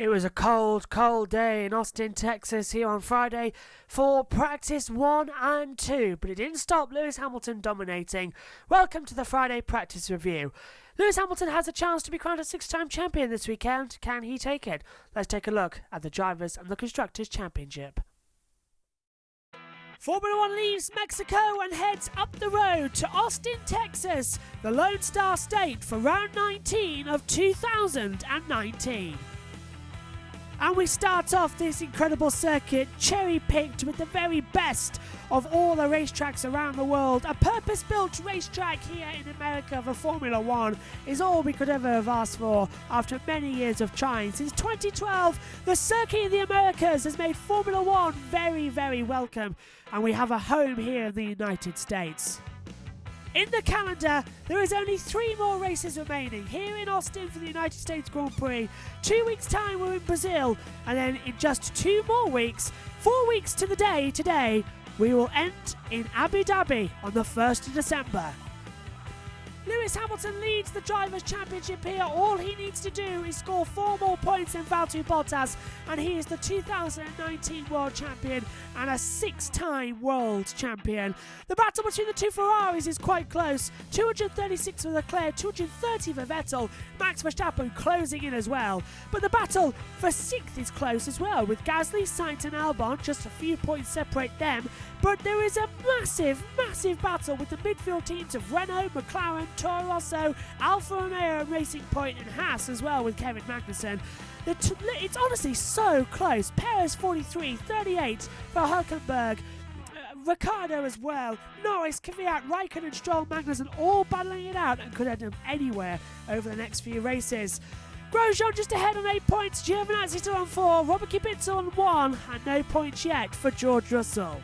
It was a cold, cold day in Austin, Texas here on Friday for practice 1 and 2, but it didn't stop Lewis Hamilton dominating. Welcome to the Friday practice review. Lewis Hamilton has a chance to be crowned a 6-time champion this weekend. Can he take it? Let's take a look at the Drivers' and the Constructors' Championship. Formula One leaves Mexico and heads up the road to Austin, Texas, the Lone Star State, for round 19 of 2019. And we start off this incredible circuit cherry-picked with the very best of all the racetracks around the world. A purpose-built racetrack here in America for Formula One is all we could ever have asked for after many years of trying. Since 2012, the Circuit of the Americas has made Formula One very, very welcome, and we have a home here in the United States. In the calendar, there is only 3 more races remaining here in Austin for the United States Grand Prix. 2 weeks' time we're in Brazil, and then in just 2 more weeks, 4 weeks to the day today, we will end in Abu Dhabi on the 1st of December. Lewis Hamilton leads the Drivers' Championship here. All he needs to do is score 4 more points than Valtteri Bottas, and he is the 2019 World Champion and a 6-time World Champion. The battle between the 2 Ferraris is quite close. 236 for Leclerc, 230 for Vettel, Max Verstappen closing in as well. But the battle for 6th is close as well, with Gasly, Sainz and Albon. Just a few points separate them. But there is a massive, massive battle with the midfield teams of Renault, McLaren, Toro Rosso, Alfa Romeo, Racing Point and Haas as well, with Kevin Magnussen. It's honestly so close. Perez 43, 38 for Hülkenberg. Ricciardo as well. Norris, Kvyat, Raikkonen, Stroll, Magnussen all battling it out and could end up anywhere over the next few races. Grosjean just ahead on 8 points, Giovinazzi still on 4, Robert Kubica on 1, and no points yet for George Russell.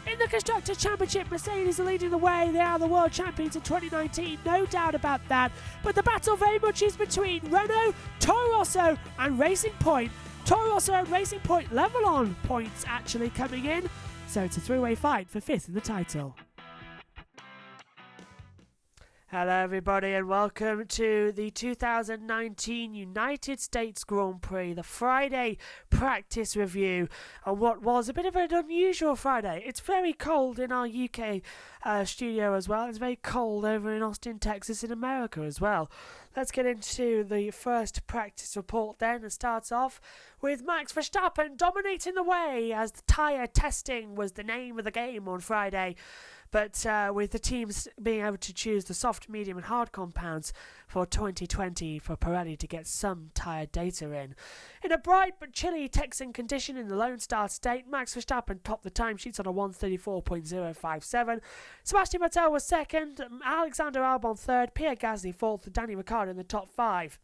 In the Constructors' Championship, Mercedes are leading the way. They are the World Champions in 2019, no doubt about that. But the battle very much is between Renault, Toro Rosso and Racing Point. Toro Rosso and Racing Point level on points actually coming in. So it's a 3-way fight for 5th in the title. Hello everybody and welcome to the 2019 United States Grand Prix, the Friday practice review on what was a bit of an unusual Friday. It's very cold in our UK studio as well. It's very cold over in Austin, Texas in America as well. Let's get into the first practice report then and start off with Max Verstappen dominating the way as the tyre testing was the name of the game on Friday. But with the teams being able to choose the soft, medium and hard compounds for 2020 for Pirelli to get some tyre data in. In a bright but chilly Texan condition in the Lone Star State, Max Verstappen topped the timesheets on a 1:34.057. Sebastian Vettel was second, Alexander Albon third, Pierre Gasly fourth, Danny Ricciardo in the top 5.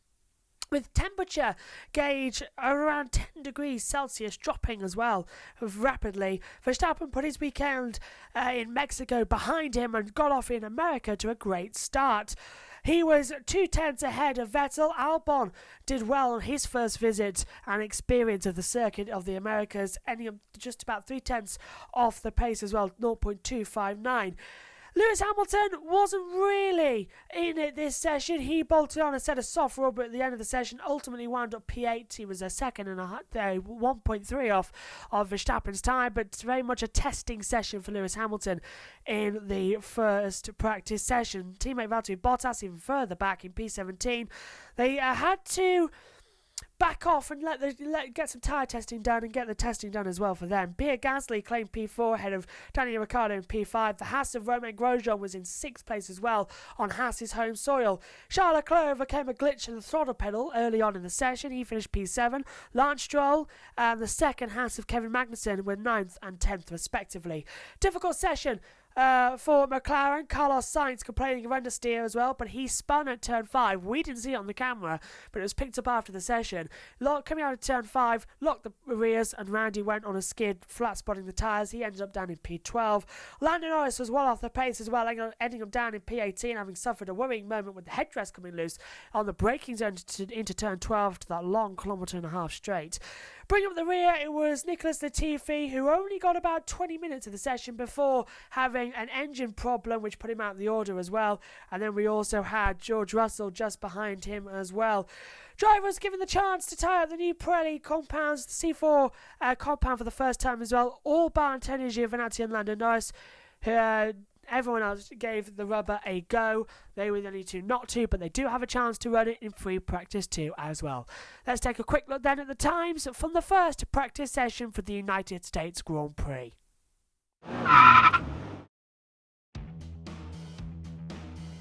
With temperature gauge around 10 degrees Celsius dropping as well rapidly, Verstappen put his weekend in Mexico behind him and got off in America to a great start. He was 2 tenths ahead of Vettel. Albon did well on his first visit and experience of the Circuit of the Americas, ending up just about 3 tenths off the pace as well, 0.259. Lewis Hamilton wasn't really in it this session. He bolted on a set of soft rubber at the end of the session, ultimately wound up P8. He was a second and 1.3 off of Verstappen's time, but it's very much a testing session for Lewis Hamilton in the first practice session. Teammate Valtteri Bottas even further back in P17. They had to back off and get some tyre testing done and get the testing done as well for them. Pierre Gasly claimed P4 ahead of Daniel Ricciardo in P5. The Haas of Romain Grosjean was in 6th place as well on Haas's home soil. Charles Leclerc overcame a glitch in the throttle pedal early on in the session. He finished P7. Lance Stroll and the second Haas of Kevin Magnussen were 9th and 10th respectively. Difficult session for McLaren. Carlos Sainz complaining of understeer as well, but he spun at turn 5. We didn't see it on the camera, but it was picked up after the session. Coming out of turn 5, locked the rears, and Randy went on a skid, flat spotting the tyres. He ended up down in P12. Lando Norris was well off the pace as well, ending up down in P18, having suffered a worrying moment with the headrest coming loose on the braking zone into turn 12 to that long 1.5 km straight. Bringing up the rear, it was Nicholas Latifi, who only got about 20 minutes of the session before having having an engine problem which put him out of the order as well, and then we also had George Russell just behind him as well. Drivers given the chance to try out the new Pirelli compounds, the C4 compound for the first time as well, all bar Antonio Giovinazzi and Lando Norris. Everyone else gave the rubber a go. They were the only two not to, but they do have a chance to run it in free practice 2 as well. Let's take a quick look then at the times from the first practice session for the United States Grand Prix.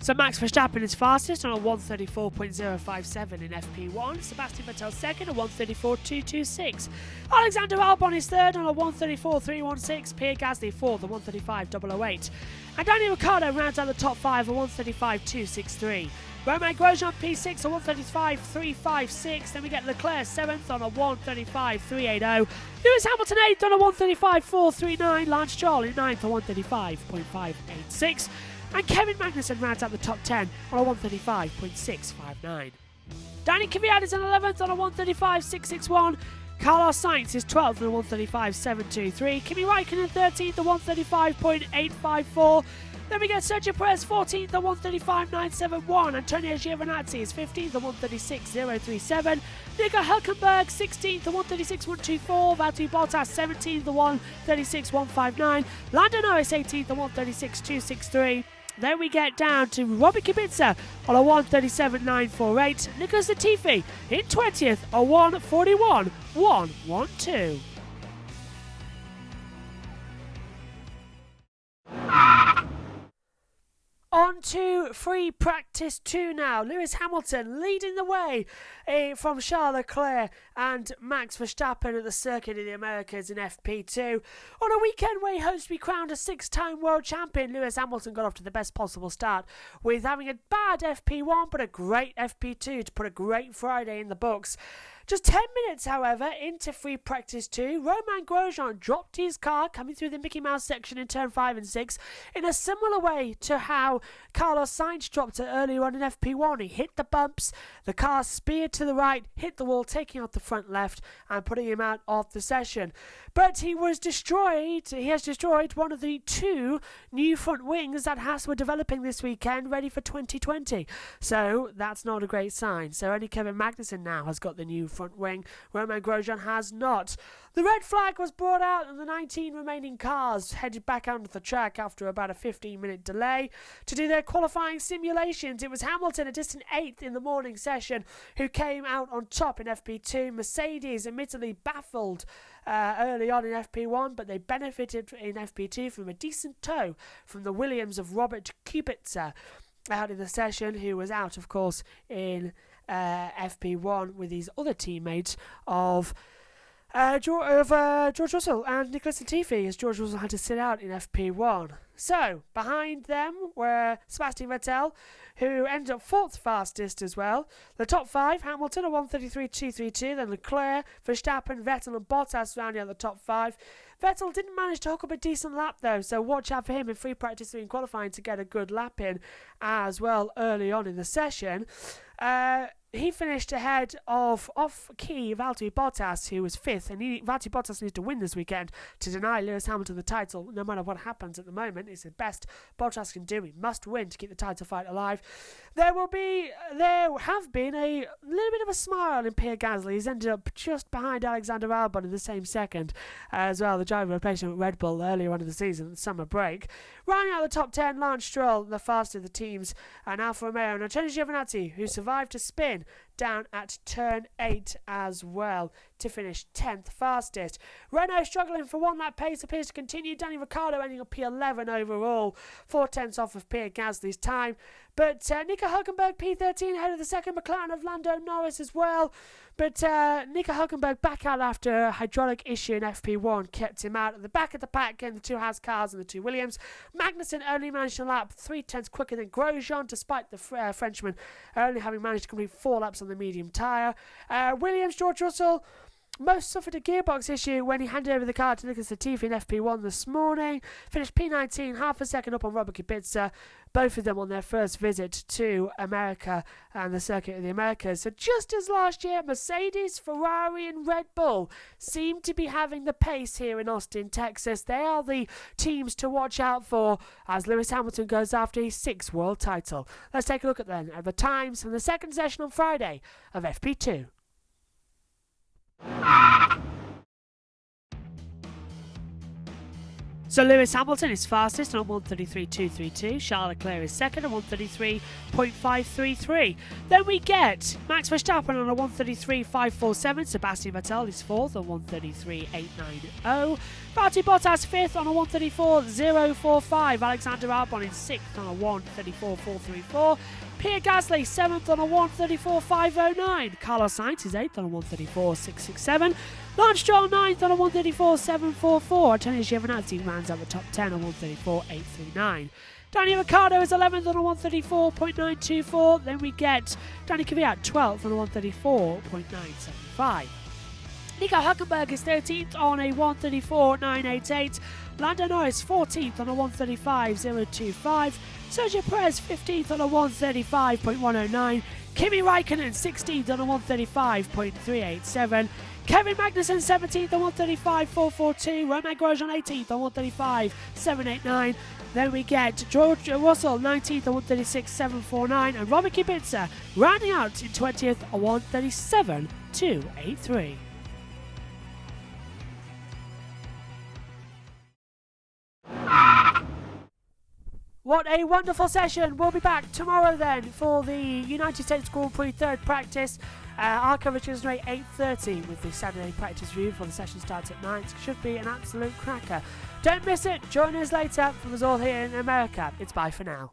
So Max Verstappen is fastest on a 134.057 in FP1. Sebastian Vettel second, a 134.226. Alexander Albon is third on a 134.316. Pierre Gasly fourth, a 135.008. And Daniel Ricciardo rounds out the top 5, a 135.263. Romain Grosjean P6, a 135.356. Then we get Leclerc 7th on a 135.380. Lewis Hamilton 8th on a 135.439. Lance Stroll in 9th, a 135.586. And Kevin Magnussen rounds out the top 10 on a 135.659. Danny Kvyat is in 11th on a 135.661. Carlos Sainz is 12th on a 135.723. Kimi Raikkonen 13th, a 135.854. Then we get Sergio Perez 14th, a 135.971. Antonio Giovinazzi is 15th, a 136.037. Nico Hülkenberg 16th, a 136.124. Valtteri Bottas 17th, a 136.159. Lando Norris 18th, a 136.263. Then we get down to Robert Kubica on a 137.948. Nicholas Latifi in 20th, a 141.112. On to free practice 2 now. Lewis Hamilton leading the way from Charles Leclerc and Max Verstappen at the Circuit of the Americas in FP2. On a weekend where he hopes to be crowned a 6-time world champion, Lewis Hamilton got off to the best possible start with having a bad FP1 but a great FP2 to put a great Friday in the books. Just 10 minutes, however, into free practice 2, Romain Grosjean dropped his car coming through the Mickey Mouse section in turn 5 and 6 in a similar way to how Carlos Sainz dropped it earlier on in FP1. He hit the bumps, the car speared to the right, hit the wall, taking out the front left and putting him out of the session. But he has destroyed one of the 2 new front wings that Haas were developing this weekend, ready for 2020. So that's not a great sign. So only Kevin Magnussen now has got the new front wing. Romain Grosjean has not. The red flag was brought out and the 19 remaining cars headed back onto the track after about a 15-minute delay to do their qualifying simulations. It was Hamilton, a distant 8th in the morning session, who came out on top in FP2. Mercedes admittedly baffled early on in FP1, but they benefited in FP2 from a decent tow from the Williams of Robert Kubica out in the session, who was out, of course, in FP1 with his other teammates of George Russell and Nicholas Latifi, as George Russell had to sit out in FP1. So, behind them were Sebastian Vettel, who ended up 4th fastest as well. The top 5, Hamilton, a 133.232, then Leclerc, Verstappen, Vettel and Bottas rounding out the top 5. Vettel didn't manage to hook up a decent lap though, so watch out for him in free practice and qualifying to get a good lap in as well early on in the session. He finished ahead of off-key Valtteri Bottas, who was 5th, and Valtteri Bottas needs to win this weekend to deny Lewis Hamilton the title, no matter what happens at the moment. It's the best Bottas can do. He must win to keep the title fight alive. There have been a little bit of a smile in Pierre Gasly. He's ended up just behind Alexander Albon in the same second as well, the driver replacement at Red Bull earlier on in the season, the summer break. Rounding out the top 10, Lance Stroll, the fastest of the teams, and Alfa Romeo and Antonio Giovinazzi, who survived to spin down at turn 8 as well to finish 10th fastest. Renault struggling for one lap pace appears to continue. Danny Ricciardo ending up P11 overall, 4/10 off of Pierre Gasly's time. But Nico Hülkenberg P13 ahead of the second McLaren of Lando Norris as well. But Nico Hülkenberg back out after a hydraulic issue in FP1 kept him out at the back of the pack, getting the 2 Haas cars and the 2 Williams. Magnussen only managed to lap 3/10 quicker than Grosjean, despite the Frenchman only having managed to complete 4 laps on the medium tyre. Williams, George Russell Most suffered a gearbox issue when he handed over the car to Nicholas Latifi in FP1 this morning. Finished P19, half a second up on Robert Kubica, both of them on their first visit to America and the circuit of the Americas. So just as last year, Mercedes, Ferrari and Red Bull seem to be having the pace here in Austin, Texas. They are the teams to watch out for as Lewis Hamilton goes after his 6th world title. Let's take a look at the times from the second session on Friday of FP2. So Lewis Hamilton is fastest on 1:33.232. Charles Leclerc is second on 1:33.533. Then we get Max Verstappen on a 1:33.547. Sebastian Vettel is fourth on 1:33.890. Valtteri Bottas fifth on a 1:34.045. Alexander Albon in sixth on a 1:34.434. Pierre Gasly 7th on a 1:34.509. Carlos Sainz is 8th on a 1:34.667. Lance Stroll 9th on a 1:34.744. Antonio Giovinazzi rounds out the top 10 on 1:34.839. Daniel Ricciardo is 11th on a 1:34.924. Then we get Danny Kvyat 12th on a 1:34.975. Nico Hülkenberg is 13th on a 1:34.988. Lando Norris 14th on a 1:35.025. Sergio Perez 15th on a 1:35.109. Kimi Raikkonen 16th on a 1:35.387. Kevin Magnussen 17th on 1:35.442. Romain Grosjean 18th on 1:35.789. Then we get George Russell 19th on 1:36.749. And Robert Kubica rounding out in 20th on 1:37.283. What a wonderful session. We'll be back tomorrow then for the United States Grand Prix third practice. Our coverage is at 8:30 with the Saturday practice review before the session starts at 9. It should be an absolute cracker. Don't miss it. Join us later from us all here in America. It's bye for now.